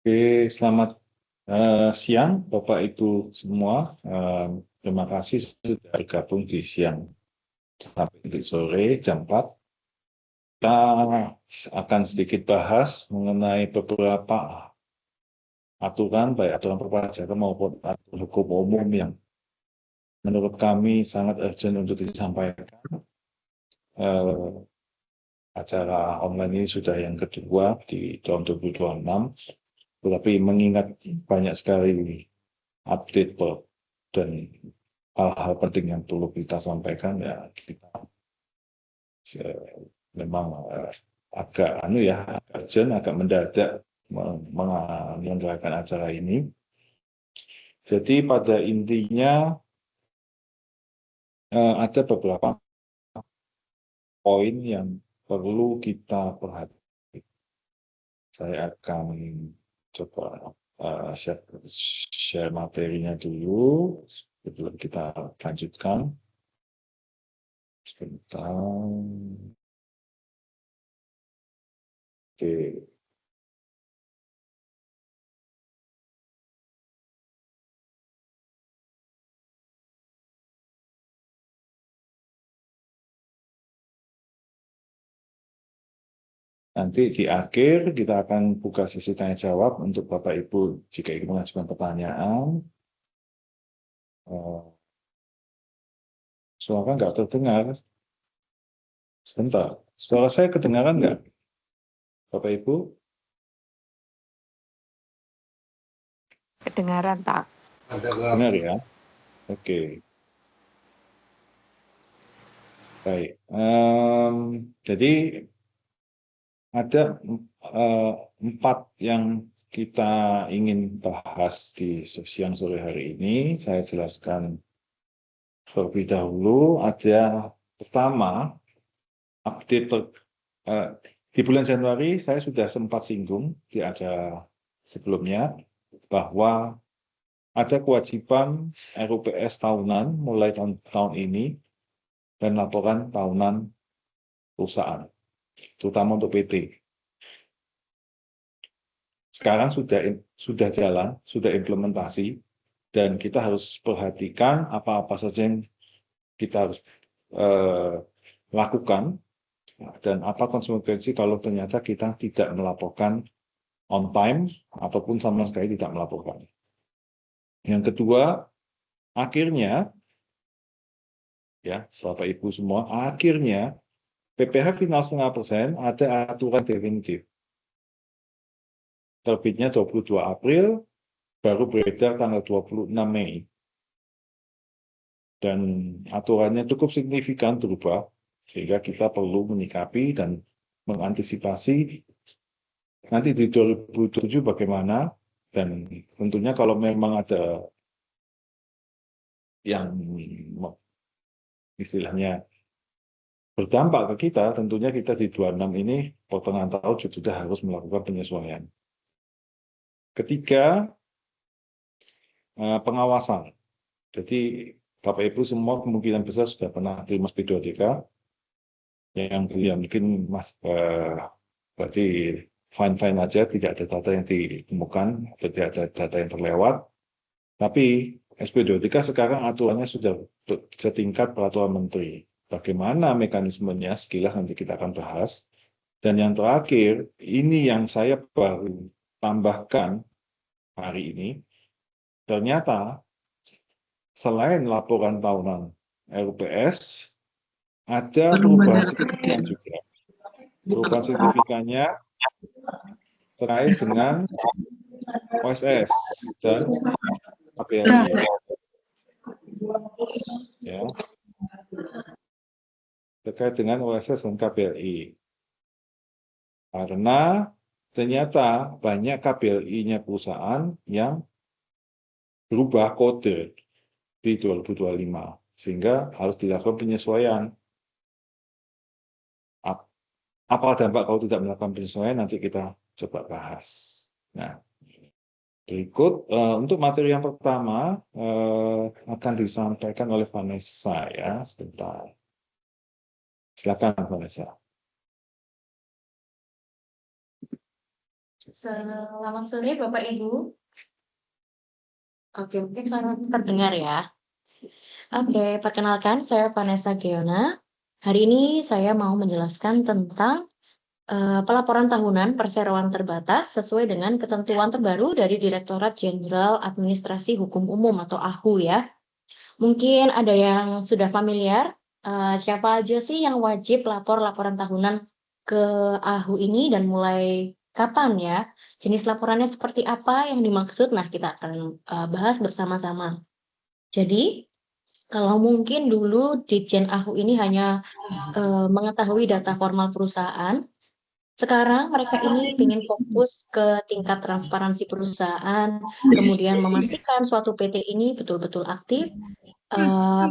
Oke, selamat siang Bapak Ibu semua. Terima kasih sudah bergabung di siang sampai di sore jam 4. Kita akan sedikit bahas mengenai beberapa aturan, baik aturan perpajakan maupun aturan hukum umum yang menurut kami sangat urgent untuk disampaikan. Acara online ini sudah yang kedua di tahun 2026, tetapi mengingat banyak sekali update dan hal-hal penting yang perlu kita sampaikan, ya kita memang agak urgent, agak mendadak menyelenggarakan acara ini. Jadi pada intinya ada beberapa poin yang perlu kita perhatikan. Saya akan coba share materinya dulu sebelum kita lanjutkan. Sebentar. Oke. Nanti di akhir kita akan buka sesi tanya jawab untuk Bapak Ibu jika ingin mengajukan pertanyaan. Suara nggak terdengar. Sebentar, suara saya kedengaran nggak, Bapak Ibu? Kedengaran, Pak. Dengar ya? Oke. Baik. Jadi ada 4 yang kita ingin bahas di siang sore hari ini. Saya jelaskan terlebih dahulu. Ada pertama, update di bulan Januari saya sudah sempat singgung di acara sebelumnya bahwa ada kewajiban RUPS tahunan mulai tahun ini dan laporan tahunan perusahaan, terutama untuk PT. Sekarang sudah jalan, sudah implementasi, dan kita harus perhatikan apa-apa saja yang kita harus lakukan dan apa konsekuensi kalau ternyata kita tidak melaporkan on time ataupun sama sekali tidak melaporkan. Yang kedua, akhirnya, ya Bapak Ibu semua, akhirnya PPh final 0,5% ada aturan definitif. Terbitnya 22 April, baru beredar tanggal 26 Mei. Dan aturannya cukup signifikan berubah, sehingga kita perlu menyikapi dan mengantisipasi nanti di 2007 bagaimana, dan tentunya kalau memang ada yang istilahnya berdampak ke kita, tentunya kita di 26 ini pertengahan tahun sudah harus melakukan penyesuaian. Ketiga, pengawasan. Jadi Bapak Ibu semua kemungkinan besar sudah pernah terima P2DK, yang mungkin berarti fine-fine aja, tidak ada data yang ditemukan, tidak ada data yang terlewat. Tapi SP2DK sekarang aturannya sudah setingkat peraturan menteri. Bagaimana mekanismenya, sekilas nanti kita akan bahas. Dan yang terakhir, ini yang saya baru tambahkan hari ini, ternyata selain laporan tahunan RUPS, ada perubahan signifikan juga. Perubahan signifikannya terkait dengan OSS dan KPLI. Ya. Terkait dengan OSS dan KPLI. Karena ternyata banyak KPLI-nya perusahaan yang berubah kode di 2025, sehingga harus dilakukan penyesuaian. Apa dampak kalau tidak melakukan penyesuaian, nanti kita coba bahas. Nah, berikut untuk materi yang pertama akan disampaikan oleh Vanessa, ya, sebentar. Silakan Vanessa. Selamat sore Bapak Ibu. Oke, mungkin suara terdengar ya. Oke, perkenalkan saya Vanessa Geona. Hari ini saya mau menjelaskan tentang pelaporan tahunan perseroan terbatas sesuai dengan ketentuan terbaru dari Direktorat Jenderal Administrasi Hukum Umum atau AHU ya. Mungkin ada yang sudah familiar, siapa aja sih yang wajib lapor laporan tahunan ke AHU ini dan mulai kapan ya? Jenis laporannya seperti apa yang dimaksud? Nah, kita akan bahas bersama-sama. Jadi, kalau mungkin dulu Ditjen AHU ini hanya mengetahui data formal perusahaan, sekarang mereka ini ingin fokus ke tingkat transparansi perusahaan, kemudian memastikan suatu PT ini betul-betul aktif,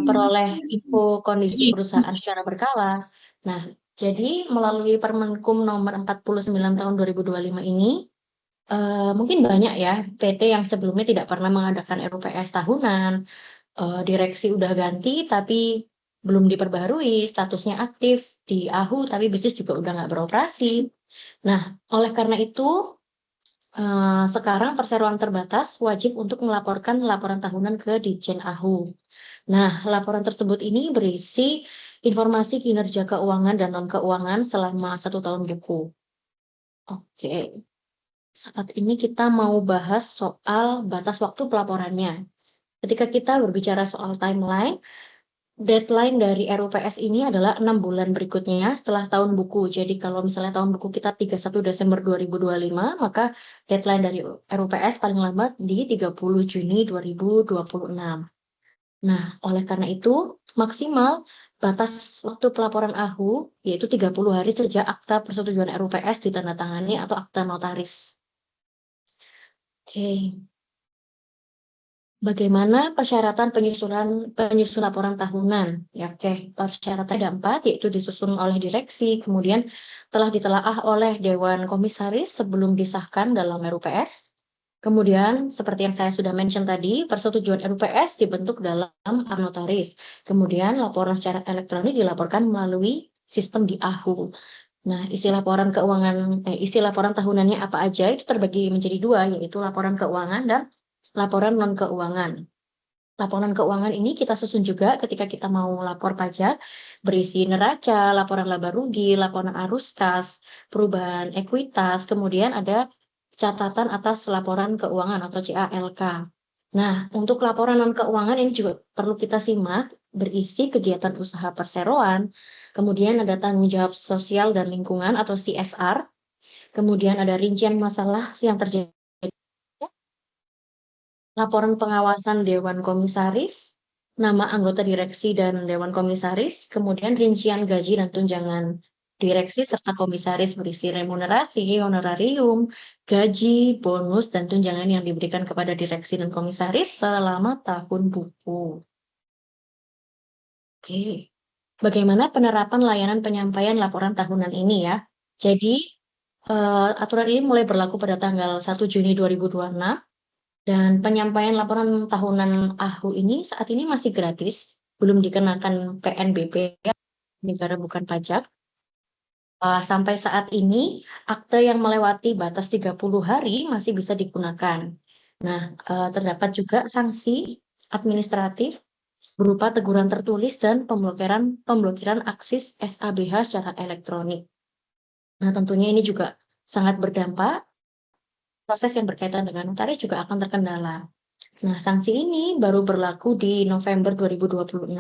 peroleh info kondisi perusahaan secara berkala. Nah, jadi melalui Permenkum nomor 49 tahun 2025 ini, mungkin banyak ya PT yang sebelumnya tidak pernah mengadakan RUPS tahunan, direksi udah ganti tapi belum diperbarui, statusnya aktif di AHU tapi bisnis juga udah nggak beroperasi. Nah, oleh karena itu, sekarang perseroan terbatas wajib untuk melaporkan laporan tahunan ke Ditjen AHU. Nah, laporan tersebut ini berisi informasi kinerja keuangan dan non-keuangan selama 1 tahun buku. Oke, saat ini kita mau bahas soal batas waktu pelaporannya. Ketika kita berbicara soal timeline, deadline dari RUPS ini adalah 6 bulan berikutnya setelah tahun buku. Jadi kalau misalnya tahun buku kita 31 Desember 2025, maka deadline dari RUPS paling lambat di 30 Juni 2026. Nah, oleh karena itu, maksimal batas waktu pelaporan AHU yaitu 30 hari sejak akta persetujuan RUPS ditandatangani atau akta notaris. Oke. Bagaimana persyaratan penyusun laporan tahunan? Ya, oke. Persyaratan ada 4, yaitu disusun oleh direksi, kemudian telah ditelaah oleh Dewan Komisaris sebelum disahkan dalam RUPS. Kemudian, seperti yang saya sudah mention tadi, persetujuan RUPS dibentuk dalam akta notaris. Kemudian, laporan secara elektronik dilaporkan melalui sistem di AHU. Nah, isi laporan tahunannya apa aja itu terbagi menjadi 2, yaitu laporan keuangan dan laporan non-keuangan. Laporan keuangan ini kita susun juga ketika kita mau lapor pajak, berisi neraca, laporan laba rugi, laporan arus kas, perubahan ekuitas, kemudian ada catatan atas laporan keuangan atau CALK. Nah, untuk laporan non-keuangan ini juga perlu kita simak, berisi kegiatan usaha perseroan, kemudian ada tanggung jawab sosial dan lingkungan atau CSR, kemudian ada rincian masalah yang terjadi, laporan pengawasan Dewan Komisaris, nama anggota direksi dan Dewan Komisaris, kemudian rincian gaji dan tunjangan direksi serta komisaris berisi remunerasi, honorarium, gaji, bonus, dan tunjangan yang diberikan kepada direksi dan komisaris selama tahun buku. Oke, bagaimana penerapan layanan penyampaian laporan tahunan ini ya? Jadi, aturan ini mulai berlaku pada tanggal 1 Juni 2026. Dan penyampaian laporan tahunan AHU ini saat ini masih gratis, belum dikenakan PNBP, negara bukan pajak. Sampai saat ini, akte yang melewati batas 30 hari masih bisa digunakan. Nah, terdapat juga sanksi administratif berupa teguran tertulis dan pemblokiran akses SABH secara elektronik. Nah, tentunya ini juga sangat berdampak, proses yang berkaitan dengan notaris juga akan terkendala. Nah, sanksi ini baru berlaku di November 2026.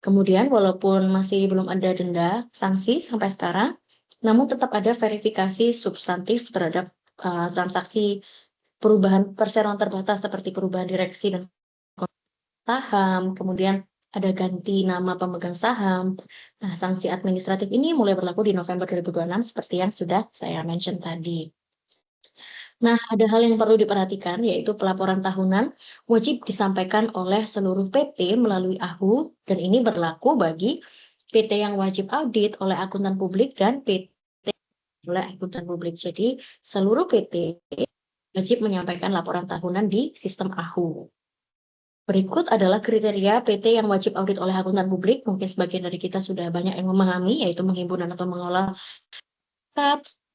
Kemudian, walaupun masih belum ada denda sanksi sampai sekarang, namun tetap ada verifikasi substantif terhadap transaksi perubahan perseroan terbatas seperti perubahan direksi dan saham, kemudian ada ganti nama pemegang saham. Nah, sanksi administratif ini mulai berlaku di November 2026 seperti yang sudah saya mention tadi. Nah, ada hal yang perlu diperhatikan, yaitu pelaporan tahunan wajib disampaikan oleh seluruh PT melalui AHU, dan ini berlaku bagi PT yang wajib audit oleh akuntan publik dan PT oleh akuntan publik. Jadi, seluruh PT wajib menyampaikan laporan tahunan di sistem AHU. Berikut adalah kriteria PT yang wajib audit oleh akuntan publik. Mungkin sebagian dari kita sudah banyak yang memahami, yaitu menghimpunan atau mengolah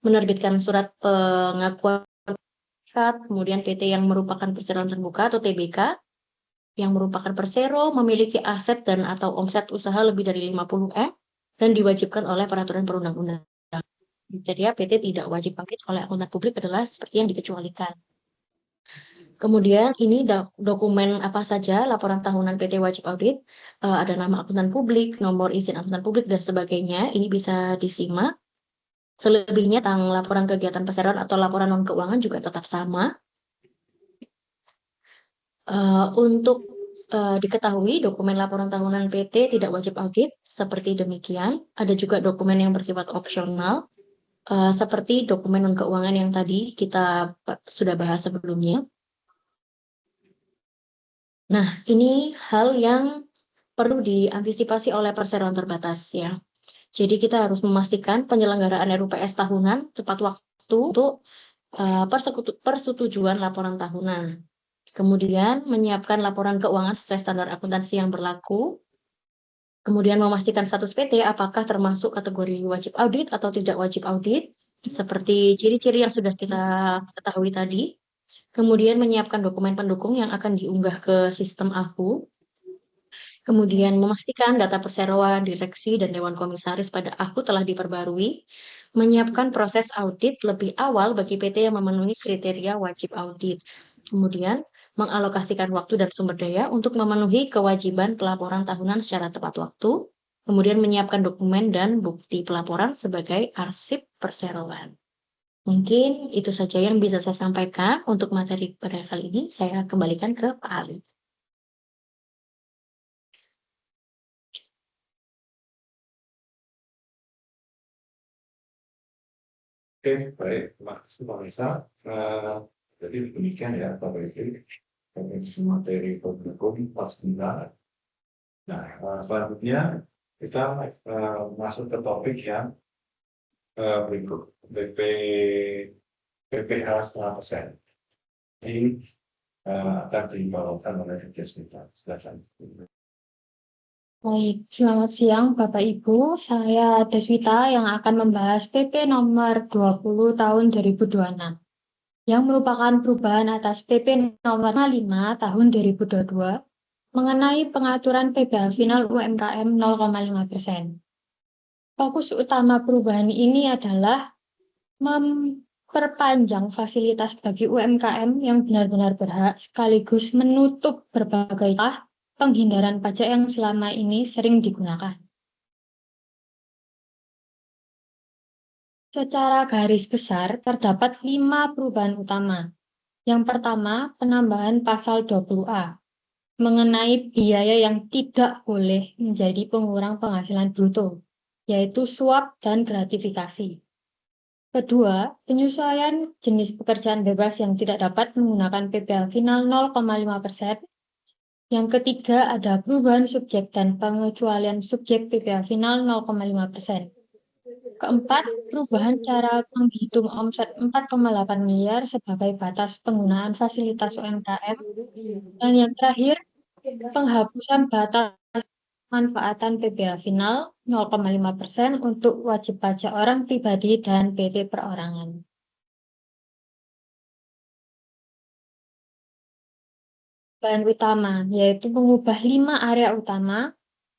menerbitkan surat pengakuan, kemudian PT yang merupakan perseroan terbuka atau TBK, yang merupakan persero memiliki aset dan atau omset usaha lebih dari 50 M dan diwajibkan oleh peraturan perundang-undangan. Jadi ya, PT tidak wajib audit oleh akuntan publik adalah seperti yang dikecualikan. Kemudian ini dokumen apa saja laporan tahunan PT wajib audit, ada nama akuntan publik, nomor izin akuntan publik, dan sebagainya. Ini bisa disimak. Selebihnya tentang laporan kegiatan perseroan atau laporan non keuangan juga tetap sama. Untuk diketahui dokumen laporan tahunan PT tidak wajib audit seperti demikian. Ada juga dokumen yang bersifat opsional, seperti dokumen non keuangan yang tadi kita sudah bahas sebelumnya. Nah, ini hal yang perlu diantisipasi oleh perseroan terbatas ya. Jadi kita harus memastikan penyelenggaraan RUPS tahunan tepat waktu untuk persetujuan laporan tahunan. Kemudian menyiapkan laporan keuangan sesuai standar akuntansi yang berlaku. Kemudian memastikan status PT apakah termasuk kategori wajib audit atau tidak wajib audit, seperti ciri-ciri yang sudah kita ketahui tadi. Kemudian menyiapkan dokumen pendukung yang akan diunggah ke sistem AHU. Kemudian memastikan data perseroan, direksi, dan dewan komisaris pada AHU telah diperbarui. Menyiapkan proses audit lebih awal bagi PT yang memenuhi kriteria wajib audit. Kemudian mengalokasikan waktu dan sumber daya untuk memenuhi kewajiban pelaporan tahunan secara tepat waktu. Kemudian menyiapkan dokumen dan bukti pelaporan sebagai arsip perseroan. Mungkin itu saja yang bisa saya sampaikan untuk materi pada kali ini. Saya kembalikan ke Pak Ali. Oke, baik. Terima kasih Pak Nisa. Jadi demikian ya Bapak Ibu, materi pendukung pas benar. Nah, selanjutnya kita masuk ke topik yang berikut, BPH 0,5%. Jadi akan dibawakan oleh Desmita. Silakan. Baik, selamat siang Bapak Ibu. Saya Deswita yang akan membahas PP nomor 20 tahun 2026 yang merupakan perubahan atas PP nomor 5 tahun 2022 mengenai pengaturan PBH final UMKM 0,5%. Fokus utama perubahan ini adalah memperpanjang fasilitas bagi UMKM yang benar-benar berhak sekaligus menutup berbagai penghindaran pajak yang selama ini sering digunakan. Secara garis besar, terdapat 5 perubahan utama. Yang pertama, penambahan pasal 20A mengenai biaya yang tidak boleh menjadi pengurang penghasilan bruto, yaitu suap dan gratifikasi. Kedua, penyesuaian jenis pekerjaan bebas yang tidak dapat menggunakan PPh final 0,5%. Yang ketiga, ada perubahan subjek dan pengecualian subjek PPh final 0,5%. Keempat, perubahan cara menghitung omset 4,8 miliar sebagai batas penggunaan fasilitas UMKM. Dan yang terakhir, penghapusan batas manfaatan PPh final 0,5% untuk wajib pajak orang pribadi dan PT perorangan. Bahan utama, yaitu mengubah 5 area utama.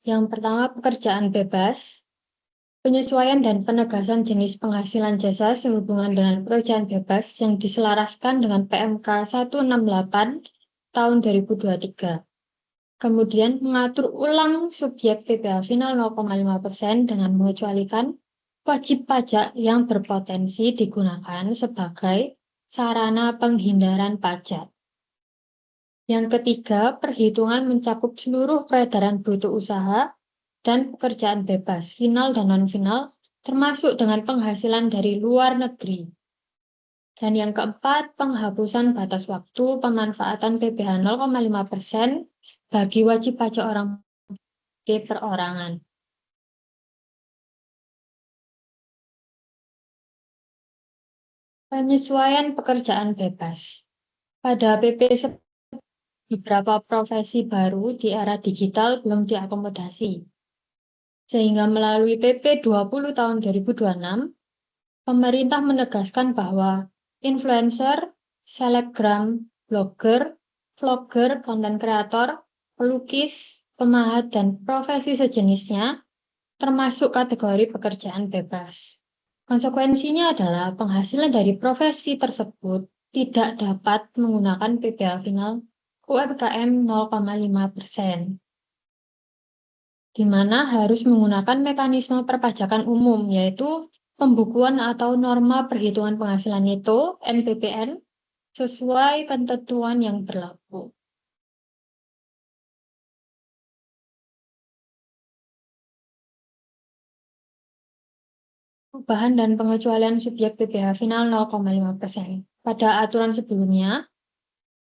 Yang pertama, pekerjaan bebas, penyesuaian dan penegasan jenis penghasilan jasa sehubungan dengan pekerjaan bebas yang diselaraskan dengan PMK 168 tahun 2023. Kemudian mengatur ulang subjek PPh final 0,5% dengan mengecualikan wajib pajak yang berpotensi digunakan sebagai sarana penghindaran pajak. Yang ketiga, perhitungan mencakup seluruh peredaran bruto usaha dan pekerjaan bebas, final dan non-final, termasuk dengan penghasilan dari luar negeri. Dan yang keempat, penghapusan batas waktu pemanfaatan PPh 0,5% bagi wajib pajak orang perorangan. Penyesuaian pekerjaan bebas. Pada PP beberapa profesi baru di era digital belum diakomodasi. Sehingga melalui PP 20 tahun 2026, pemerintah menegaskan bahwa influencer, selebgram, blogger, vlogger, konten kreator, pelukis, pemahat, dan profesi sejenisnya termasuk kategori pekerjaan bebas. Konsekuensinya adalah penghasilan dari profesi tersebut tidak dapat menggunakan PPh final UMKM 0,5%, di mana harus menggunakan mekanisme perpajakan umum, yaitu pembukuan atau norma perhitungan penghasilan neto (NPPN) sesuai ketentuan yang berlaku. Perubahan dan pengecualian subjek PPh final 0,5%. Pada aturan sebelumnya,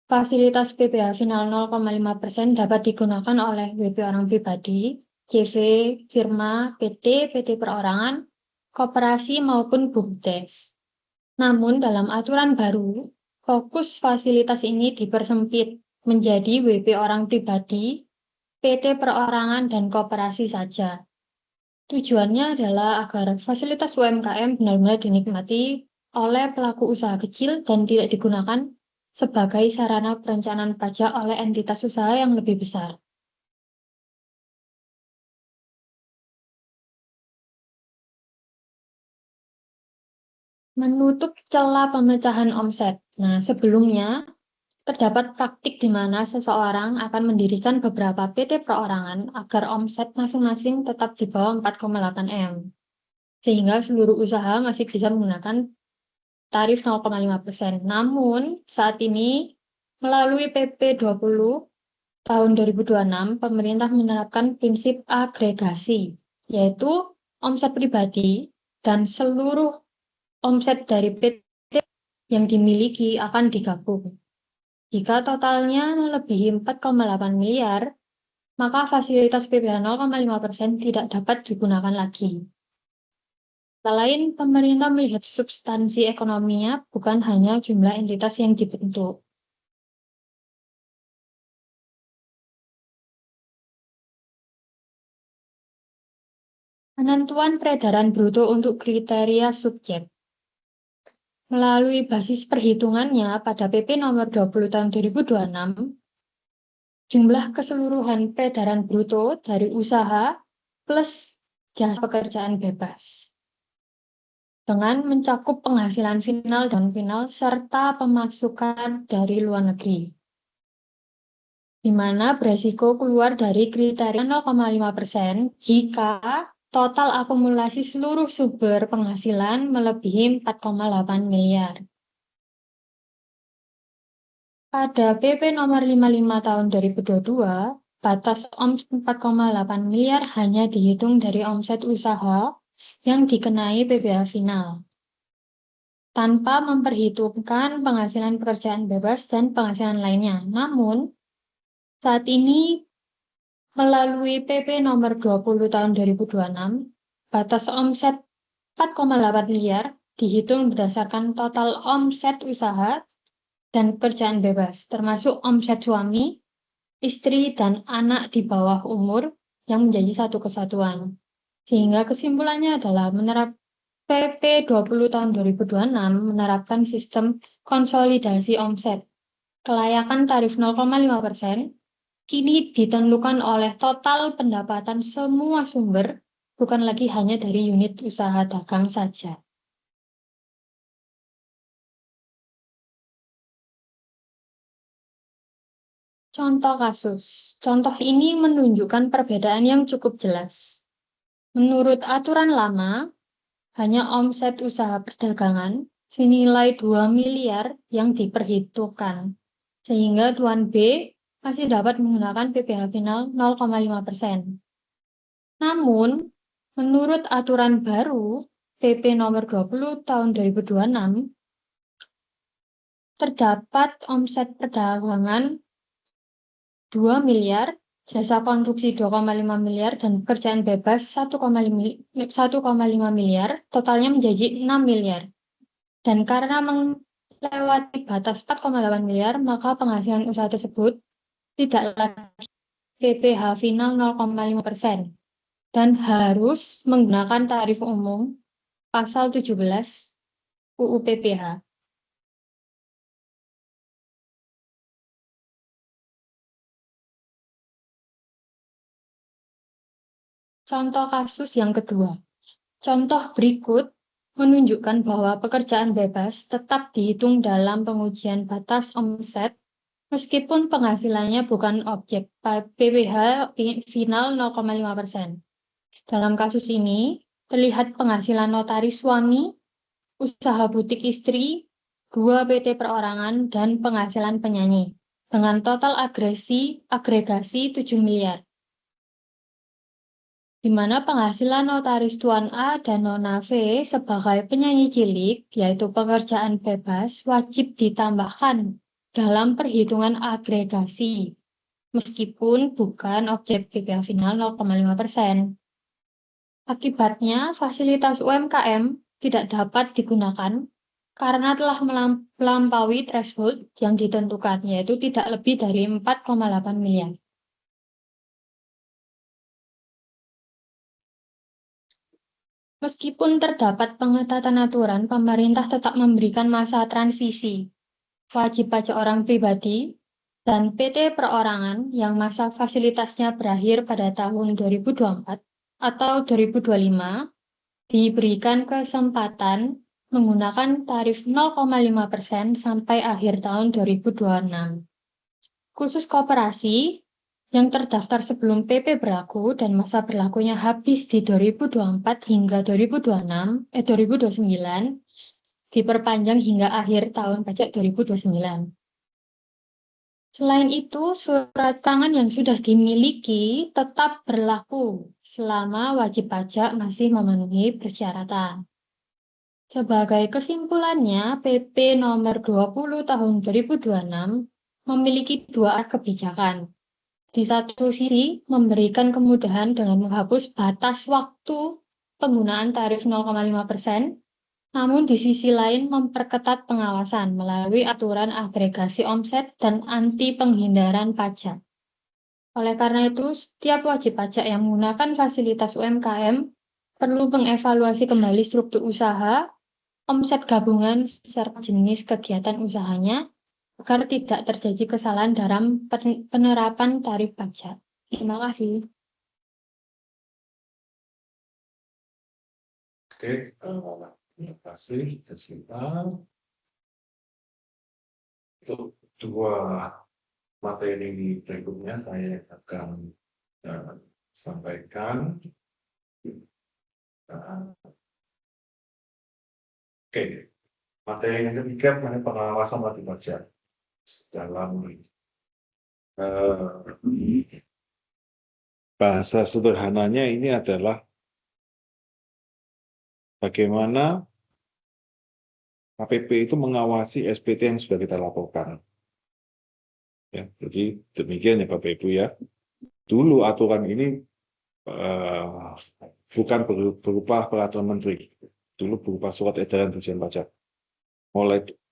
fasilitas PPh final 0,5% dapat digunakan oleh WP orang pribadi, CV, firma, PT perorangan, koperasi maupun BUMDes. Namun dalam aturan baru, fokus fasilitas ini dipersempit menjadi WP orang pribadi, PT perorangan, dan koperasi saja. Tujuannya adalah agar fasilitas UMKM benar-benar dinikmati oleh pelaku usaha kecil dan tidak digunakan sebagai sarana perencanaan pajak oleh entitas usaha yang lebih besar. Menutup celah pemecahan omset. Nah, sebelumnya terdapat praktik di mana seseorang akan mendirikan beberapa PT perorangan agar omset masing-masing tetap di bawah 4,8 M, sehingga seluruh usaha masih bisa menggunakan tarif 0,5%. Namun, saat ini melalui PP 20 tahun 2026, pemerintah menerapkan prinsip agregasi, yaitu omset pribadi dan seluruh omset dari PT yang dimiliki akan digabung. Jika totalnya melebihi 4,8 miliar, maka fasilitas PPh 0,5% tidak dapat digunakan lagi. Selain pemerintah melihat substansi ekonominya, bukan hanya jumlah entitas yang dibentuk. Penentuan peredaran bruto untuk kriteria subjek. Melalui basis perhitungannya pada PP nomor 20 tahun 2026, jumlah keseluruhan peredaran bruto dari usaha plus jasa pekerjaan bebas, dengan mencakup penghasilan final dan final serta pemasukan dari luar negeri, di mana beresiko keluar dari kriteria 0,5% jika total akumulasi seluruh sumber penghasilan melebihi 4,8 miliar. Pada PP nomor 55 tahun 2022, batas omset 4,8 miliar hanya dihitung dari omset usaha yang dikenai PPh final, tanpa memperhitungkan penghasilan pekerjaan bebas dan penghasilan lainnya. Namun, saat ini melalui PP nomor 20 tahun 2026, batas omset 4,8 miliar dihitung berdasarkan total omset usaha dan pekerjaan bebas, termasuk omset suami, istri, dan anak di bawah umur yang menjadi satu kesatuan. Sehingga kesimpulannya adalah PP 20 tahun 2026 menerapkan sistem konsolidasi omset. Kelayakan tarif 0,5% kini ditentukan oleh total pendapatan semua sumber, bukan lagi hanya dari unit usaha dagang saja. Contoh kasus. Contoh ini menunjukkan perbedaan yang cukup jelas. Menurut aturan lama, hanya omset usaha perdagangan senilai 2 miliar yang diperhitungkan, sehingga Tuan B masih dapat menggunakan PPh final 0,5%. Namun, menurut aturan baru PP nomor 20 tahun 2026, terdapat omset perdagangan 2 miliar, jasa konstruksi 2,5 miliar, dan pekerjaan bebas 1,5 miliar, totalnya menjadi 6 miliar. Dan karena melewati batas 4,8 miliar, maka penghasilan usaha tersebut tidak lagi PPh final 0,5% dan harus menggunakan tarif umum pasal 17 UU PPH. Contoh kasus yang kedua. Contoh berikut menunjukkan bahwa pekerjaan bebas tetap dihitung dalam pengujian batas omset meskipun penghasilannya bukan objek PPH final 0,5%. Dalam kasus ini, terlihat penghasilan notaris suami, usaha butik istri, 2 PT perorangan, dan penghasilan penyanyi, dengan total agregasi 7 miliar. Di mana penghasilan notaris Tuan A dan Nona V sebagai penyanyi cilik, yaitu pekerjaan bebas, wajib ditambahkan dalam perhitungan agregasi, meskipun bukan objek PPh final 0,5%. Akibatnya, fasilitas UMKM tidak dapat digunakan karena telah melampaui threshold yang ditentukan, yaitu tidak lebih dari 4,8 miliar. Meskipun terdapat pengetatan aturan, pemerintah tetap memberikan masa transisi. Wajib pajak orang pribadi dan PT perorangan yang masa fasilitasnya berakhir pada tahun 2024 atau 2025 diberikan kesempatan menggunakan tarif 0,5% sampai akhir tahun 2026. Khusus koperasi yang terdaftar sebelum PP berlaku dan masa berlakunya habis di 2024 hingga 2029 diperpanjang hingga akhir tahun pajak 2029. Selain itu, surat tangan yang sudah dimiliki tetap berlaku selama wajib pajak masih memenuhi persyaratan. Sebagai kesimpulannya, PP nomor 20 tahun 2026 memiliki dua arah kebijakan. Di satu sisi, memberikan kemudahan dengan menghapus batas waktu penggunaan tarif 0,5%, namun di sisi lain memperketat pengawasan melalui aturan agregasi omset dan anti penghindaran pajak. Oleh karena itu, setiap wajib pajak yang menggunakan fasilitas UMKM perlu mengevaluasi kembali struktur usaha, omset gabungan, serta jenis kegiatan usahanya, agar tidak terjadi kesalahan dalam penerapan tarif pajak. Terima kasih. Oke, terima kasih sebentar. Untuk dua materi berikutnya saya akan sampaikan. Oke, materi yang ketiga mengenai pengawasan wajib pajak dalam bahasa sederhananya ini adalah bagaimana KPP itu mengawasi SPT yang sudah kita laporkan. Ya, jadi demikian ya Bapak Ibu ya. Dulu aturan ini bukan berupa peraturan menteri, dulu berupa surat edaran Dirjen Pajak.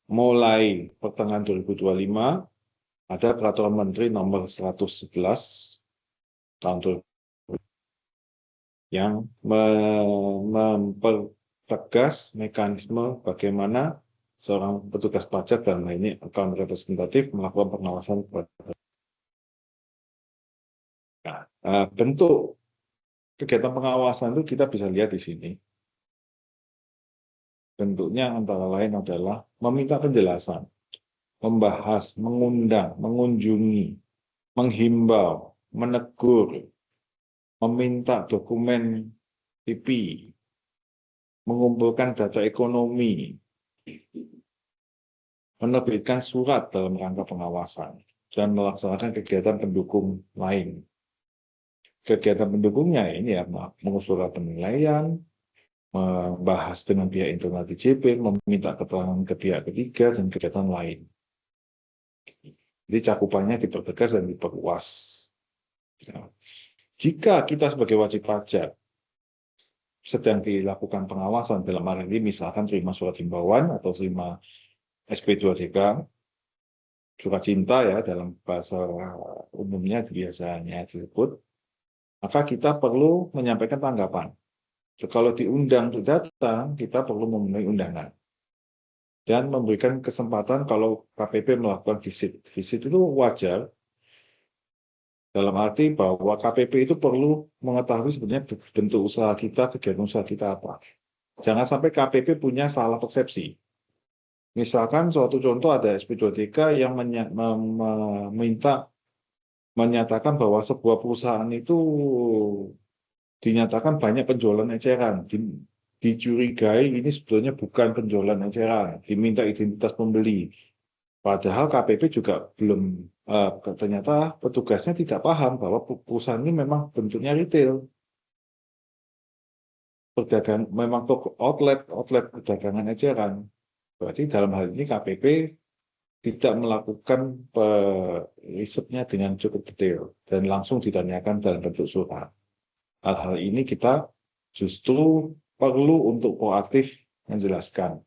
Mulai pertengahan 2025 ada peraturan menteri nomor 111 tahun 2020 yang mempertegas mekanisme bagaimana seorang petugas pajak dan ini account representatif melakukan pengawasan. Nah, bentuk kegiatan pengawasan itu kita bisa lihat di sini. Bentuknya antara lain adalah meminta penjelasan, membahas, mengundang, mengunjungi, menghimbau, menegur, meminta dokumen IP, mengumpulkan data ekonomi, menerbitkan surat dalam rangka pengawasan, dan melaksanakan kegiatan pendukung lain. Kegiatan pendukungnya ini ya mengusulkan penilaian, membahas dengan pihak internal DJP, meminta keterangan ke pihak ketiga, dan kegiatan lain. Jadi cakupannya dipertegas dan diperluas. Jika kita sebagai wajib pajak sedang dilakukan pengawasan dalam hal ini, misalkan terima surat himbauan atau terima SP2DK, surat cinta ya dalam bahasa umumnya biasanya disebut, maka kita perlu menyampaikan tanggapan. Kalau diundang untuk datang, kita perlu memenuhi undangan. dan memberikan kesempatan kalau KPP melakukan visit. Visit itu wajar, dalam arti bahwa KPP itu perlu mengetahui sebenarnya bentuk usaha kita, kegiatan usaha kita apa. Jangan sampai KPP punya salah persepsi. Misalkan suatu contoh ada SP2TK yang menyatakan bahwa sebuah perusahaan itu dinyatakan banyak penjualan eceran. Dicurigai ini sebetulnya bukan penjualan eceran, diminta identitas pembeli. Padahal KPP juga belum, ternyata petugasnya tidak paham bahwa perusahaan ini memang bentuknya retail. Perdagang memang toko outlet perdagangan eceran. Berarti dalam hal ini KPP tidak melakukan risetnya dengan cukup detail dan langsung ditanyakan dalam bentuk surat. Hal-hal ini kita justru perlu untuk proaktif menjelaskan,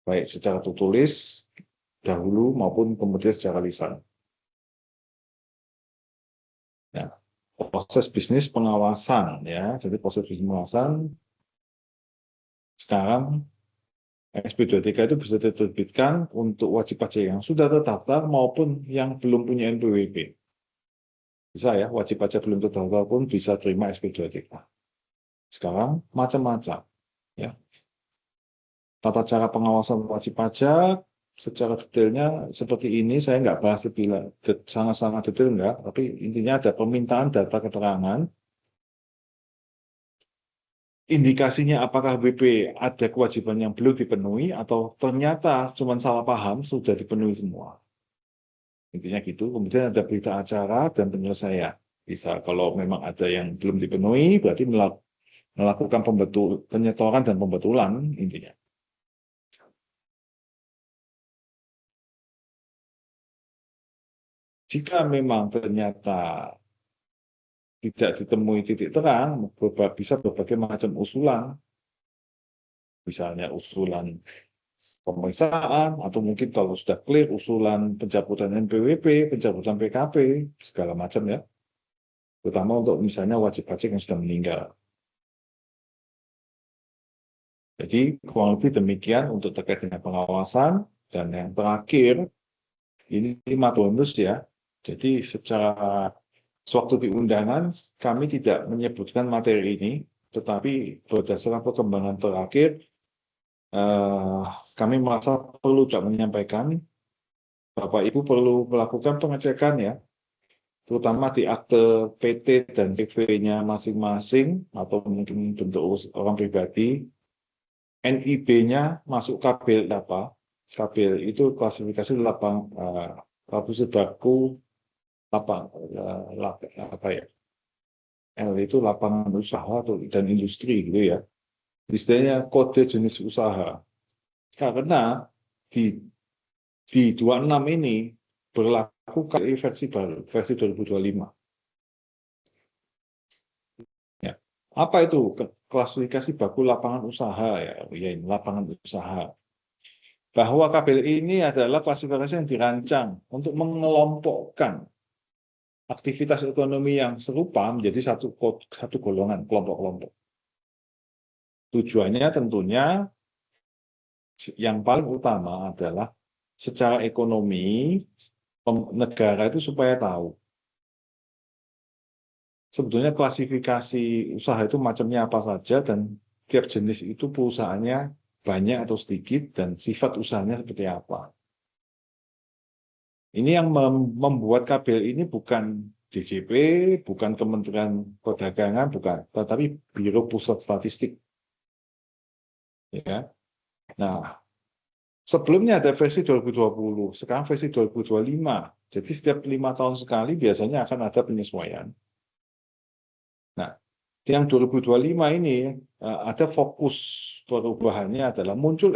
baik secara tertulis dahulu maupun kemudian secara lisan. Ya, proses bisnis pengawasan, ya, jadi proses bisnis pengawasan sekarang SP2TK itu bisa diterbitkan untuk wajib pajak yang sudah terdaftar maupun yang belum punya NPWP. Bisa ya, wajib pajak belum terdaftar pun bisa terima SP2TK. Sekarang macam-macam, ya. Tata cara pengawasan wajib pajak secara detailnya seperti ini, saya nggak bahas lebih sangat-sangat detail enggak, tapi intinya ada permintaan data keterangan, indikasinya apakah WP ada kewajiban yang belum dipenuhi atau ternyata cuma salah paham sudah dipenuhi semua. Intinya gitu. Kemudian ada berita acara dan penyelesaian. Bisa kalau memang ada yang belum dipenuhi, berarti melakukan penyetoran dan pembetulan intinya. Jika memang ternyata tidak ditemui titik terang, bisa berbagai macam usulan. Misalnya usulan pemeriksaan, atau mungkin kalau sudah clear usulan pencabutan NPWP, pencabutan PKP, segala macam ya. Terutama untuk misalnya wajib pajak yang sudah meninggal. Jadi kurang lebih demikian untuk terkait dengan pengawasan. Dan yang terakhir, ini bonus ya. Jadi secara sewaktu di undangan, kami tidak menyebutkan materi ini, tetapi berdasarkan perkembangan terakhir, kami merasa perlu juga menyampaikan Bapak Ibu perlu melakukan pengecekan ya, terutama di akte PT dan CV-nya masing-masing atau mungkin bentuk orang pribadi. NIB-nya masuk KBL apa? KBL itu klasifikasi lapisan baku apa ya? L itu lapangan usaha dan industri gitu ya. Istilahnya kode jenis usaha. Karena di 26 ini berlaku KPI versi baru, versi 2025. Ya. Apa itu klasifikasi baku lapangan usaha ya? Ya, lapangan usaha. Bahwa KBL ini adalah klasifikasi yang dirancang untuk mengelompokkan aktivitas ekonomi yang serupa menjadi satu golongan, kelompok-kelompok. Tujuannya tentunya yang paling utama adalah secara ekonomi negara itu supaya tahu sebetulnya klasifikasi usaha itu macamnya apa saja dan tiap jenis itu perusahaannya banyak atau sedikit dan sifat usahanya seperti apa. Ini yang membuat KBL ini bukan DJP, bukan Kementerian Perdagangan, bukan, tetapi Biro Pusat Statistik. Ya. Nah, sebelumnya ada versi 2020, sekarang versi 2025. Jadi setiap 5 tahun sekali biasanya akan ada penyesuaian. Nah, yang 2025 ini ada fokus perubahannya adalah muncul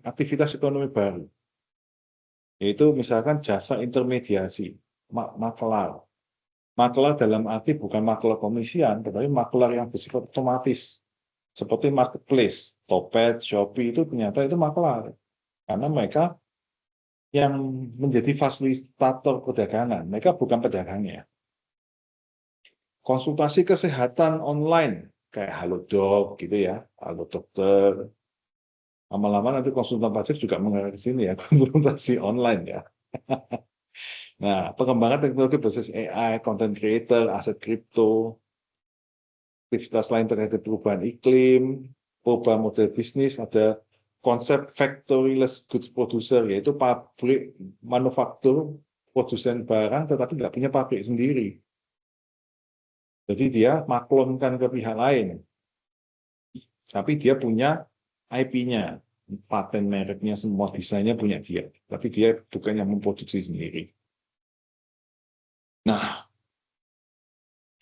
aktivitas ekonomi baru. Yaitu misalkan jasa intermediasi, makelar. Makelar dalam arti bukan makelar komisian, tetapi makelar yang bersifat otomatis. Seperti marketplace, Topet, Shopee itu ternyata itu makelar. Karena mereka yang menjadi fasilitator perdagangan, mereka bukan pedagangnya. Konsultasi kesehatan online, kayak Halodoc gitu ya, Halo Dokter. Lama-lama nanti konsultan pajak juga mengarah ke sini ya, konsultasi online ya. Nah, pengembangan teknologi berbasis AI, content creator, aset kripto, aktivitas lain terkait perubahan iklim, perubahan model bisnis, ada konsep factoryless goods producer, yaitu pabrik manufaktur produsen barang tetapi nggak punya pabrik sendiri. Jadi dia maklonkan ke pihak lain, tapi dia punya IP-nya, paten mereknya, semua desainnya punya dia, tapi dia bukan yang memproduksi sendiri. Nah,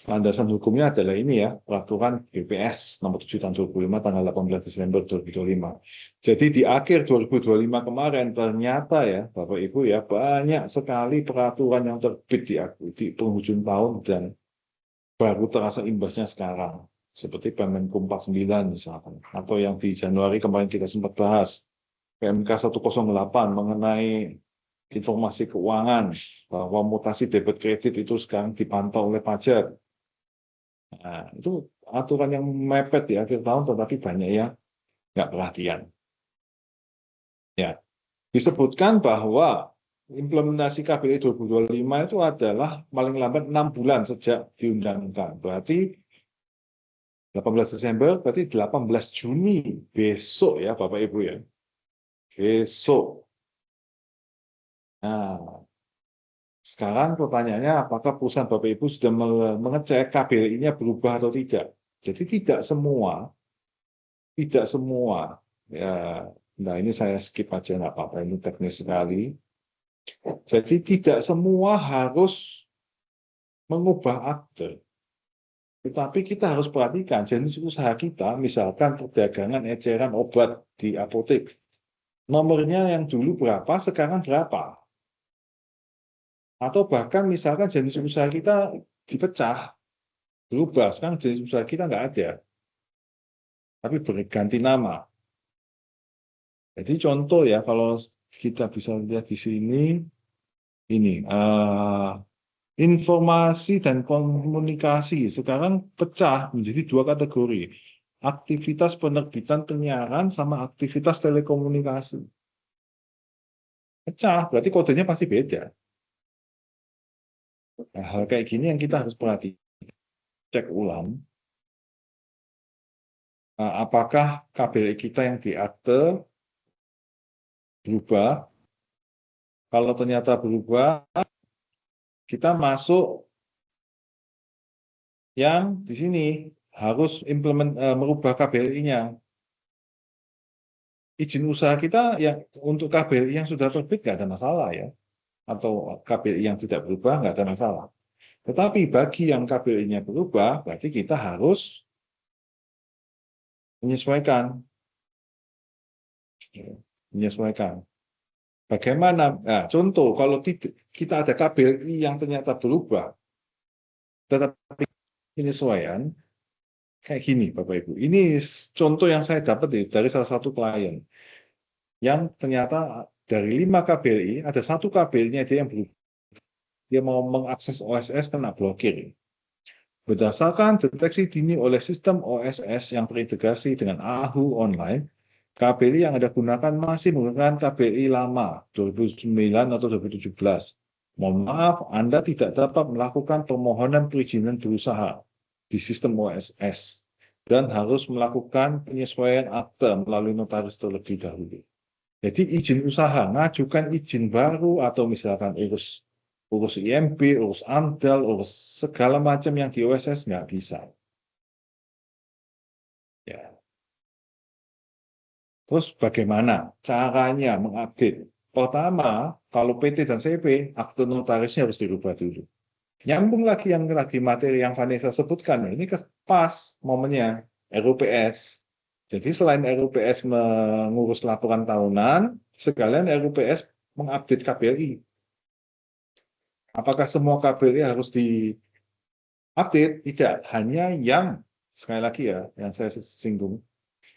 landasan hukumnya adalah ini ya, peraturan BPS nomor 7 tahun 2005 tanggal 18 Desember 2025. Jadi di akhir 2025 kemarin ternyata ya Bapak Ibu ya, banyak sekali peraturan yang terbit di penghujung tahun dan baru terasa imbasnya sekarang. Seperti Permenkum 49 misalkan, atau yang di Januari kemarin kita sempat bahas, PMK 108 mengenai informasi keuangan, bahwa mutasi debit kredit itu sekarang dipantau oleh pajak. Nah, itu aturan yang mepet di akhir tahun, tetapi banyak yang nggak perhatian. Ya, disebutkan bahwa implementasi KBLI 2025 itu adalah paling lambat 6 bulan sejak diundangkan. Berarti 18 Desember, berarti 18 Juni, besok ya Bapak Ibu ya. Besok. Nah, sekarang pertanyaannya apakah perusahaan Bapak Ibu sudah mengecek KBLI-nya berubah atau tidak? Jadi tidak semua ya. Nah ini saya skip aja nggak apa-apa, ini teknis sekali. Jadi tidak semua harus mengubah akte. Tetapi kita harus perhatikan jenis usaha kita, misalkan perdagangan eceran obat di apotek. Nomornya yang dulu berapa, sekarang berapa. Atau bahkan misalkan jenis usaha kita dipecah, berubah, sekarang jenis usaha kita nggak ada. Tapi berganti nama. Jadi contoh ya, kalau kita bisa lihat di sini, ini informasi dan komunikasi sekarang pecah menjadi 2 kategori. Aktivitas penerbitan penyiaran sama aktivitas telekomunikasi. Pecah, berarti kodenya pasti beda. Nah, hal kayak gini yang kita harus perhatikan. Cek ulang. Apakah KBLI kita yang di akte berubah? Kalau ternyata berubah, kita masuk yang di sini harus merubah KBLI-nya. Izin usaha kita yang untuk KBLI yang sudah terbit nggak ada masalah ya, atau KBLI yang tidak berubah nggak ada masalah. Tetapi bagi yang KBLI-nya berubah, berarti kita harus menyesuaikan. Bagaimana? Nah, contoh kalau kita ada KBLI yang ternyata berubah, tetapi penyesuaian kayak gini, Bapak Ibu. Ini contoh yang saya dapat dari salah satu klien yang ternyata dari 5 KBLI ada 1 KBLI-nya dia yang berubah. Dia mau mengakses OSS kena blokir. Berdasarkan deteksi dini oleh sistem OSS yang terintegrasi dengan AHU online, KBLI yang Anda gunakan masih menggunakan KBLI lama 2009 atau 2017. Mohon maaf, Anda tidak dapat melakukan permohonan perizinan berusaha di sistem OSS dan harus melakukan penyesuaian akte melalui notaris terlebih dahulu. Jadi izin usaha, ngajukan izin baru atau misalkan urus IMB, urus AMDAL, urus segala macam yang di OSS nggak bisa. Ya. Terus bagaimana caranya mengupdate? Pertama, kalau PT dan CP, akte notarisnya harus dirubah dulu. Nyambung lagi yang tadi materi yang Vanessa sebutkan, ini pas momennya RUPS. Jadi selain RUPS mengurus laporan tahunan, sekalian RUPS mengupdate KBLI. Apakah semua KBLI harus diupdate? Tidak, hanya yang, sekali lagi ya, yang saya singgung,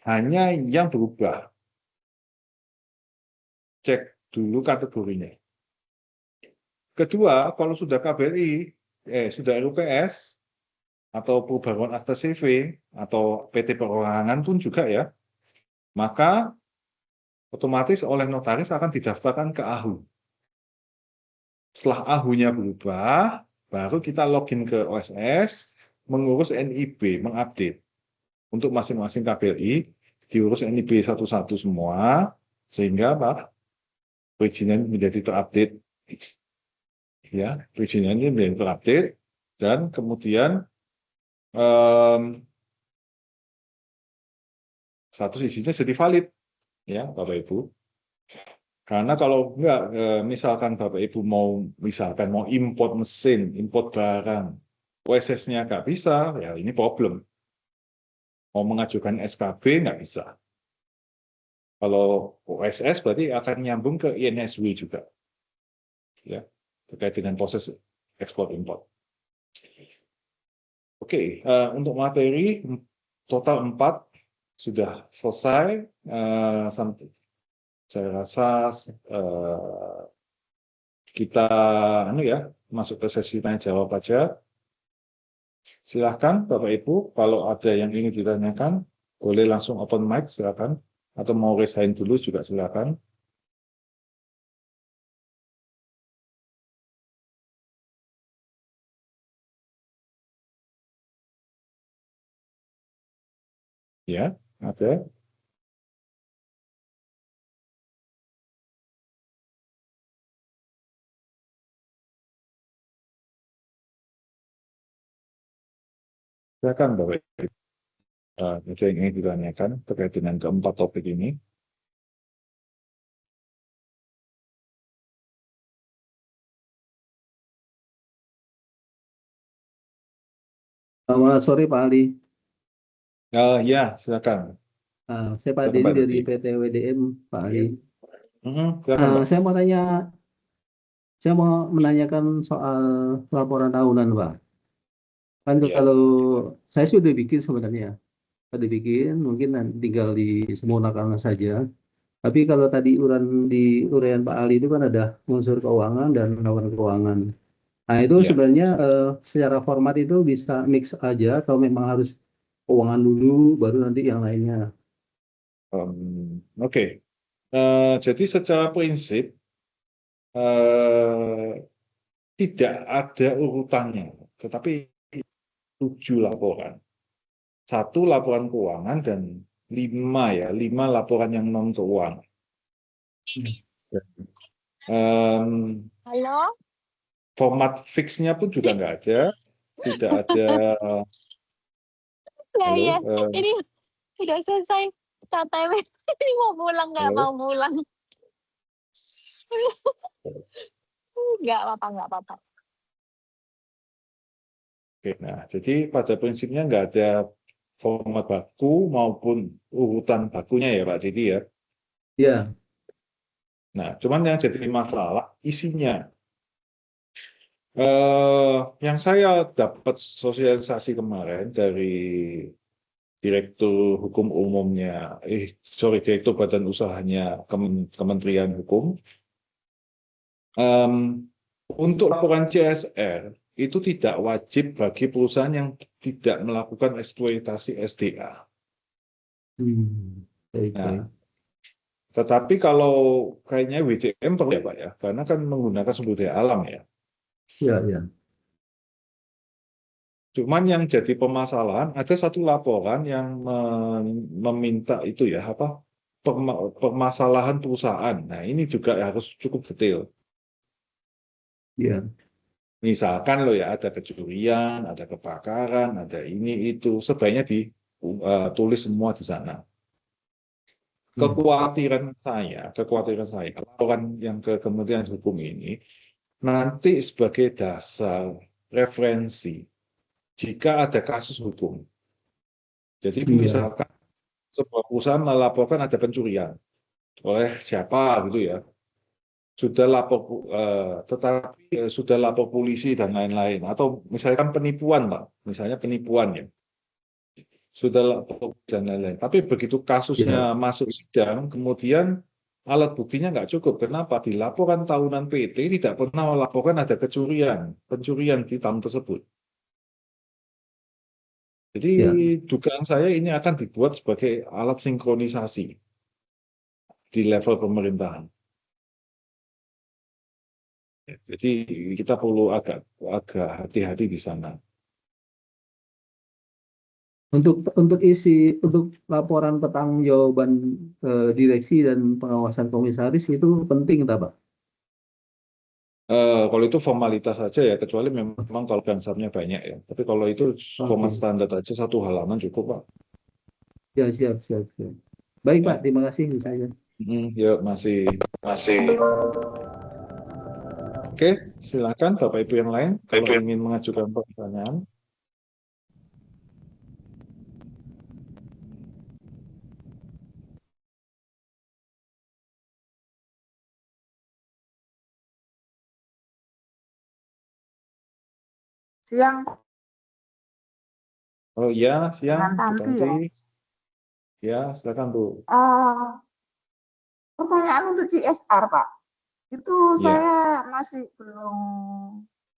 hanya yang berubah. Cek dulu kategorinya. Kedua, kalau sudah KBLI, sudah RUPS, atau perubahan akte CV, atau PT perorangan pun juga ya, maka otomatis oleh notaris akan didaftarkan ke AHU. Setelah AHU-nya berubah, baru kita login ke OSS, mengurus NIB, mengupdate. Untuk masing-masing KBRI, diurus NIB satu-satu semua, sehingga perizinan menjadi terupdate. Ya, perizinan ini menjadi terupdate, dan kemudian status isinya jadi valid, ya Bapak Ibu. Karena kalau enggak, misalkan Bapak Ibu mau import mesin, import barang, OSS-nya nggak bisa, ya ini problem. Mau mengajukan SKB nggak bisa. Kalau OSS berarti akan nyambung ke INSW juga, ya terkait dengan proses ekspor import. Oke, untuk materi total 4 sudah selesai. Saya rasa kita masuk ke sesi tanya jawab aja. Silahkan Bapak Ibu, kalau ada yang ingin ditanyakan, boleh langsung open mic, silakan. Atau mau raise hand dulu juga silakan. Ya, ada. Silakan Bapak Ibu. Ada yang ingin ditanyakan terkait dengan keempat topik ini. Selamat sore Pak Ali. Ya, silakan. Saya Pak Silakan, Dedi Pak dari Dedi. PT WDM Pak Ali. Silakan, Pak. Saya mau menanyakan soal laporan tahunan Pak. Kan Ya. kalau saya sudah bikin sebenarnya, mungkin tinggal disempurnakan saja. Tapi kalau tadi uraian Pak Ali itu kan ada unsur keuangan dan laporan keuangan. Nah itu Ya. sebenarnya secara format itu bisa mix aja atau memang harus keuangan dulu baru nanti yang lainnya. Oke. Jadi secara prinsip tidak ada urutannya, tetapi 7 laporan. 1 laporan keuangan dan 5 laporan yang non keuangan. Halo? Format fixnya pun juga nggak ada, tidak ada. Ya, ini udah selesai KTW. Ini mau pulang nggak Halo? mau pulang? Nggak apa-apa. Oke, nah jadi pada prinsipnya nggak ada format baku maupun urutan bakunya ya Pak Didi ya. Ya. Nah, cuman yang jadi masalah isinya. Yang saya dapat sosialisasi kemarin dari Direktur Hukum Umumnya, Direktur Badan Usahanya Kementerian Hukum, untuk laporan CSR itu tidak wajib bagi perusahaan yang tidak melakukan eksploitasi SDA. Nah, tetapi kalau kayaknya WDM perlu ya Pak ya, karena kan menggunakan sumber daya alam ya. Iya. Cuman yang jadi permasalahan ada 1 laporan yang meminta itu ya permasalahan perusahaan. Nah ini juga harus cukup detail. Iya. Misalkan ya ada kecurian, ada kebakaran, ada ini itu, sebaiknya ditulis semua di sana. Kekhawatiran saya, laporan yang ke Kementerian Hukum ini nanti sebagai dasar referensi jika ada kasus hukum. Jadi misalkan sebuah perusahaan melaporkan ada pencurian oleh siapa gitu ya, sudah lapor polisi dan lain-lain, atau misalkan penipuan Pak, misalnya penipuan ya, sudah lapor dan lain-lain. Tapi begitu kasusnya masuk sidang, kemudian alat buktinya nggak cukup. Kenapa? Di laporan tahunan PT tidak pernah melaporkan ada pencurian di tahun tersebut. Jadi dugaan saya ini akan dibuat sebagai alat sinkronisasi. di level pemerintahan. Jadi kita perlu agak hati-hati di sana. Untuk laporan pertanggungjawaban direksi dan pengawasan komisaris itu penting, tak, Pak? Kalau itu formalitas saja ya, kecuali memang kalau gansarnya banyak ya. Tapi kalau itu format standar aja 1 halaman cukup, Pak. Ya, siap. Baik, Pak, terima kasih misalnya. Yuk, masih. Oke, silakan Bapak Ibu yang lain kalau ingin mengajukan pertanyaan. Siang Oh iya, siang, dengan Bu Tanti ya. Tanti. Ya, silakan Bu. Pertanyaan untuk CSR, Pak. Itu Ya. saya masih belum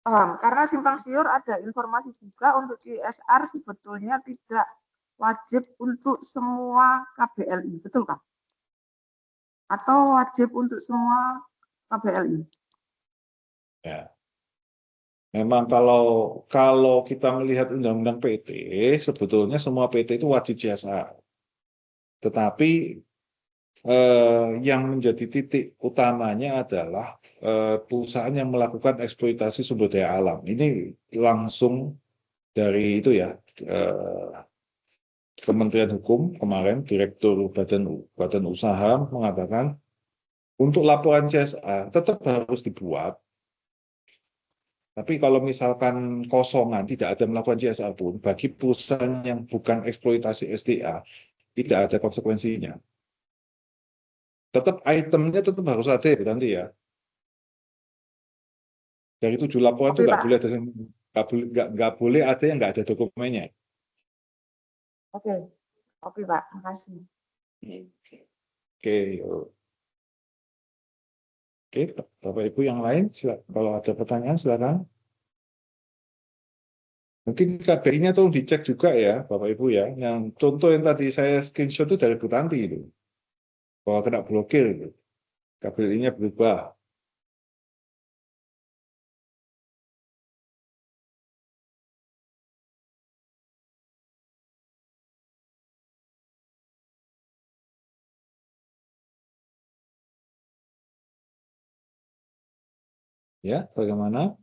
paham. Karena simpang siur ada informasi juga untuk CSR sebetulnya tidak wajib untuk semua KBLI. Betul, Pak? Atau wajib untuk semua KBLI? Ya. Memang kalau kita melihat undang-undang PT, sebetulnya semua PT itu wajib CSR. Tetapi yang menjadi titik utamanya adalah perusahaan yang melakukan eksploitasi sumber daya alam. Ini langsung dari itu ya, Kementerian Hukum kemarin, Direktur Badan Usaha mengatakan untuk laporan CSR tetap harus dibuat. Tapi kalau misalkan kosongan, tidak ada melakukan CSR pun, bagi perusahaan yang bukan eksploitasi SDA, tidak ada konsekuensinya. Tetap itemnya tetap harus ada ya, nanti ya. Dari 7 laporan itu nggak boleh ada yang nggak ada dokumennya. Oke, Pak. Makasih. Oke, Bapak Ibu yang lain, kalau ada pertanyaan silakan. Mungkin KBI-nya tolong dicek juga ya, Bapak Ibu ya. Yang contoh yang tadi saya screenshot itu dari Bu Tanti itu, bahwa kena blokir itu. KBI-nya berubah. Ya, bagaimana?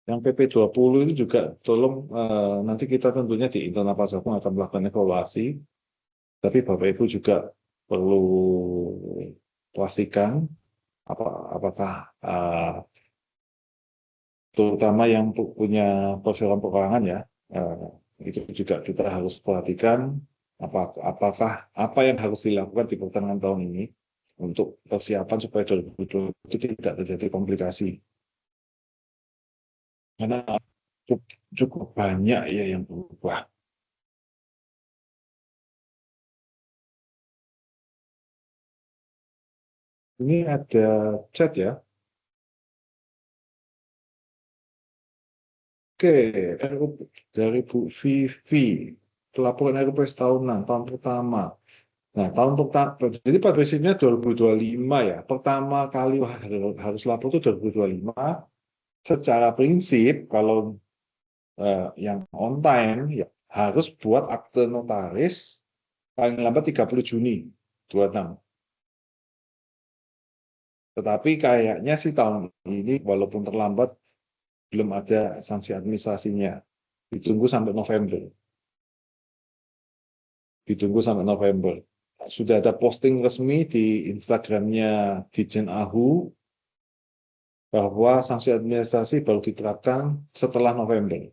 Yang PP 20 itu juga tolong nanti kita tentunya di internal Pasarpun akan melakukan evaluasi. Tapi Bapak Ibu juga perlu pastikan apakah terutama yang punya persoalan perorangan ya, itu juga kita harus perhatikan apakah apa yang harus dilakukan di pertengahan tahun ini untuk persiapan supaya 2020 itu tidak terjadi komplikasi. Karena cukup banyak ya yang berubah. Ini ada chat ya. Oke, dari Bu Vivi, pelaporan RUPS tahunan, tahun pertama. Nah, tahun pertama, jadi pada prinsipnya 2025 ya. Pertama kali harus lapor itu 2025. Secara prinsip, kalau yang on time, ya harus buat akte notaris paling lambat 30 Juni 26. Tetapi kayaknya sih tahun ini, walaupun terlambat, belum ada sanksi administrasinya. Ditunggu sampai November. Sudah ada posting resmi di Instagramnya Ditjen Ahu bahwa sanksi administrasi baru diterapkan setelah November.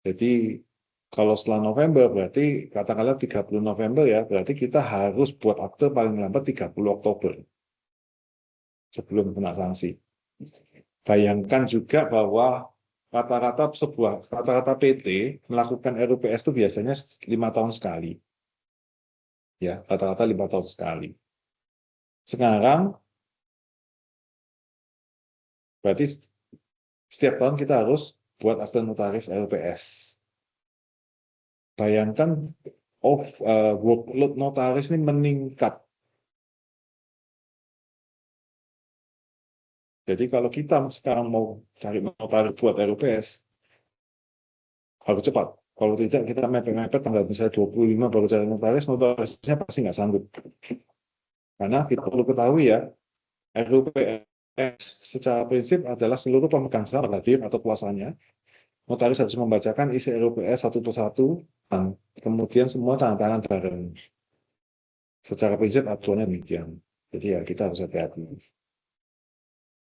Jadi kalau setelah November berarti katakanlah 30 November ya, berarti kita harus buat akte paling lambat 30 Oktober sebelum kena sanksi. Bayangkan juga bahwa rata-rata PT melakukan RUPS itu biasanya 5 tahun sekali. Ya, rata-rata 5 tahun sekali. Sekarang berarti setiap tahun kita harus buat akte notaris RUPS. bayangkan workload notaris ini meningkat. Jadi kalau kita sekarang mau cari notaris buat RUPS, harus cepat. Kalau tidak, kita mepet-mepet tanggal misalnya 25 baru cari notaris, notarisnya pasti nggak sanggup. Karena kita perlu ketahui ya, RUPS secara prinsip adalah seluruh pemegang saham hadir atau kuasanya. Notaris harus membacakan isi RUPS satu persatu, dan kemudian semua tanda tangan bareng. Secara prinsip aturannya demikian. Jadi ya kita harus hati-hati.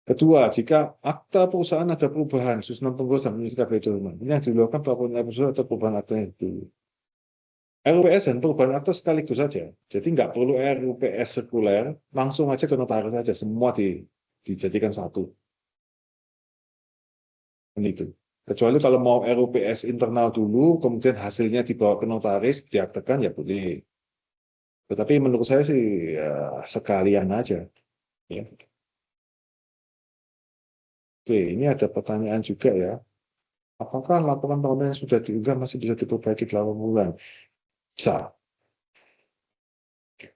Kedua, jika akta perusahaan ada perubahan, susunan pengurus dan menyusun kehidupan, ini yang dilakukan pelaporan episode atau perubahan akta itu. RUPS dan perubahan akta sekaligus saja. Jadi nggak perlu RUPS sekuler, langsung aja ke notaris saja, semua dijadikan satu. Ini itu. Kecuali kalau mau RUPS internal dulu, kemudian hasilnya dibawa ke notaris, diaktekan ya boleh. Tetapi menurut saya sih ya, sekalian aja. Ya. Oke, ini ada pertanyaan juga ya. Apakah laporan tahunan yang sudah diunggah masih bisa diperbaiki dalam bulan? Bisa.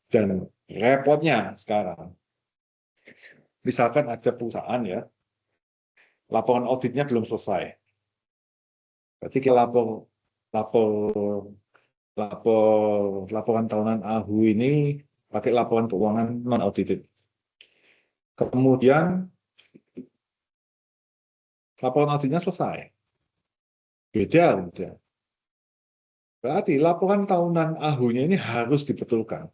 Dan repotnya sekarang, misalkan ada perusahaan ya, laporan auditnya belum selesai. Berarti kita laporan tahunan AHU ini pakai laporan keuangan non audited. Kemudian laporan auditnya selesai. Beda udah. Berarti laporan tahunan AHU-nya ini harus dibetulkan.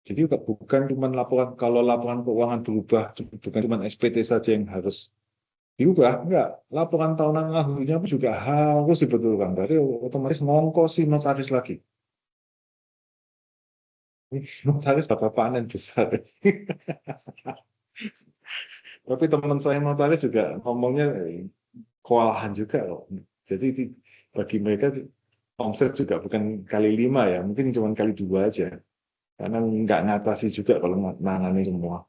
Jadi bukan cuma laporan, kalau laporan keuangan berubah, bukan cuma SPT saja yang harus diubah, enggak. Laporan tahunan AHU-nya juga harus dibetulkan. Berarti otomatis ngongkosi notaris lagi. Notaris bakal panen besar. Tapi teman saya notaris juga ngomongnya kewalahan juga loh. Jadi bagi mereka omset juga bukan kali 5 ya, mungkin cuma kali 2 aja. Karena nggak ngatasi juga kalau nangani semua.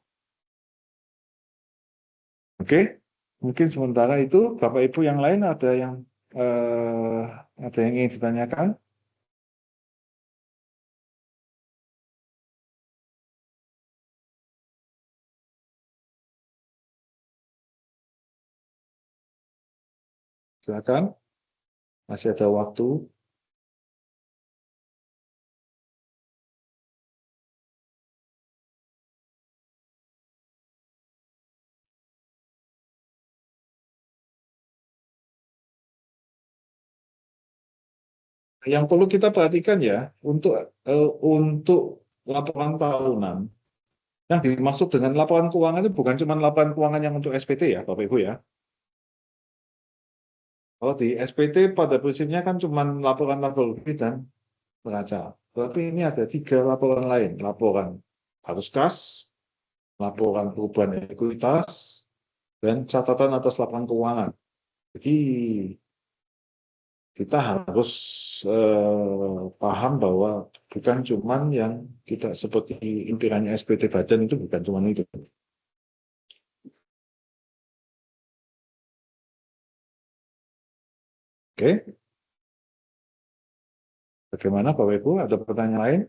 Oke, mungkin sementara itu Bapak Ibu yang lain ada yang ingin ditanyakan? Silakan, masih ada waktu. Yang perlu kita perhatikan ya, untuk laporan tahunan, yang dimaksud dengan laporan keuangan itu bukan cuma laporan keuangan yang untuk SPT ya, Bapak Ibu ya. Kalau di SPT pada prinsipnya kan cuma laporan laba rugi dan neraca. Tapi ini ada 3 laporan lain, laporan arus kas, laporan perubahan ekuitas, dan catatan atas laporan keuangan. Jadi kita harus paham bahwa bukan cuma yang kita seperti intirannya SPT badan itu bukan cuma itu. Oke. Bagaimana Bapak Ibu? Ada pertanyaan lain?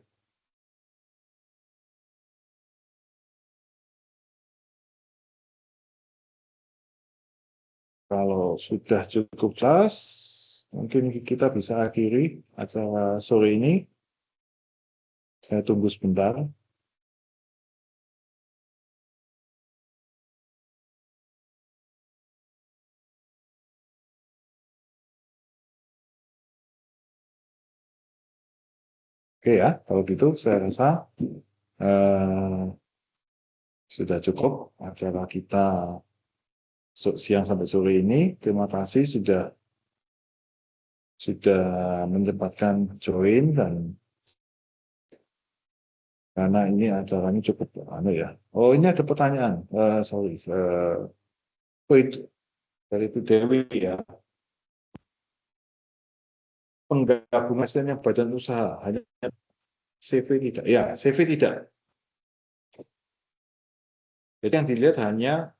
Kalau sudah cukup jelas, mungkin kita bisa akhiri acara sore ini. Saya tunggu sebentar. Oke ya, kalau gitu saya rasa sudah cukup acara kita siang sampai sore ini. Terima kasih sudah menyempatkan join, dan karena ini acaranya cukup ya. Oh, ini ada pertanyaan. Sorry, itu dari Bu Dewi ya. Penggabungan hasilnya badan usaha hanya CV tidak. Ya, CV tidak. Jadi yang dilihat hanya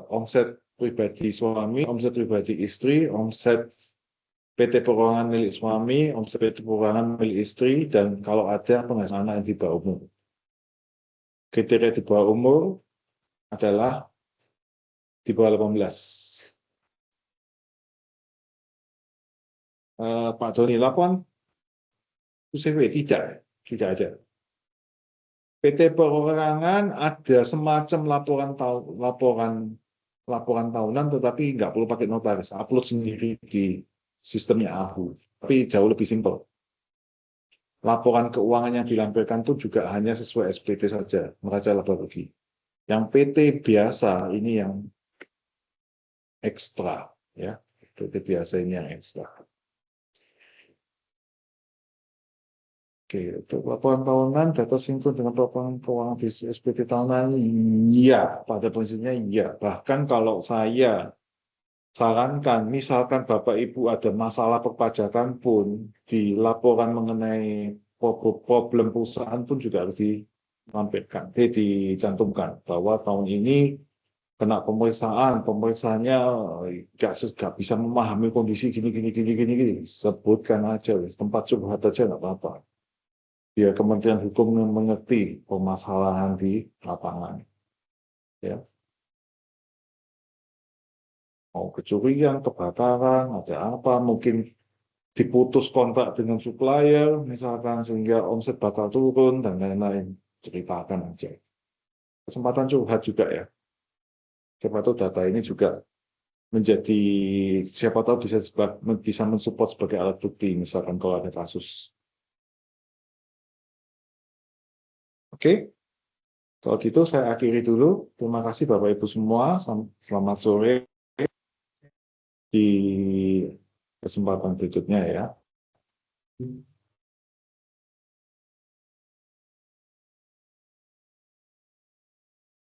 omset pribadi suami, omset pribadi istri, omset PT perorangan milik suami, omset PT perorangan milik istri, dan kalau ada penghasilan anak yang di bawah umur. Kriteria di bawah umur adalah di bawah 18. Pak Doni, laporan UCW tidak ada. PT perorangan ada semacam laporan tahunan, tetapi nggak perlu pakai notaris, upload sendiri di sistemnya AHU, tapi jauh lebih simpel. Laporan keuangan yang dilampirkan itu juga hanya sesuai SPT saja, neraca laba rugi. Yang PT biasa ini yang ekstra, ya. PT biasa ini yang ekstra. Oke, untuk laporan tahunan, data sinkron dengan laporan keuangan di SPT tahunan, iya, pada prinsipnya iya. Bahkan kalau saya sarankan, misalkan Bapak Ibu ada masalah perpajakan pun, di laporan mengenai problem perusahaan pun juga harus dicantumkan bahwa tahun ini kena pemeriksaannya nggak bisa memahami kondisi gini, sebutkan aja, tempat curhat aja nggak apa-apa. Biar Kementerian Hukum mengerti permasalahan di lapangan. Ya. Mau kecurian, kebakaran, ada apa, mungkin diputus kontrak dengan supplier, misalkan sehingga omset bakal turun, dan lain-lain. Ceritakan aja. Kesempatan curhat juga ya. Siapa tahu data ini juga menjadi, siapa tahu bisa mensupport sebagai alat bukti, misalkan kalau ada kasus. Oke, kalau gitu saya akhiri dulu. Terima kasih Bapak Ibu semua. Selamat sore di kesempatan berikutnya ya.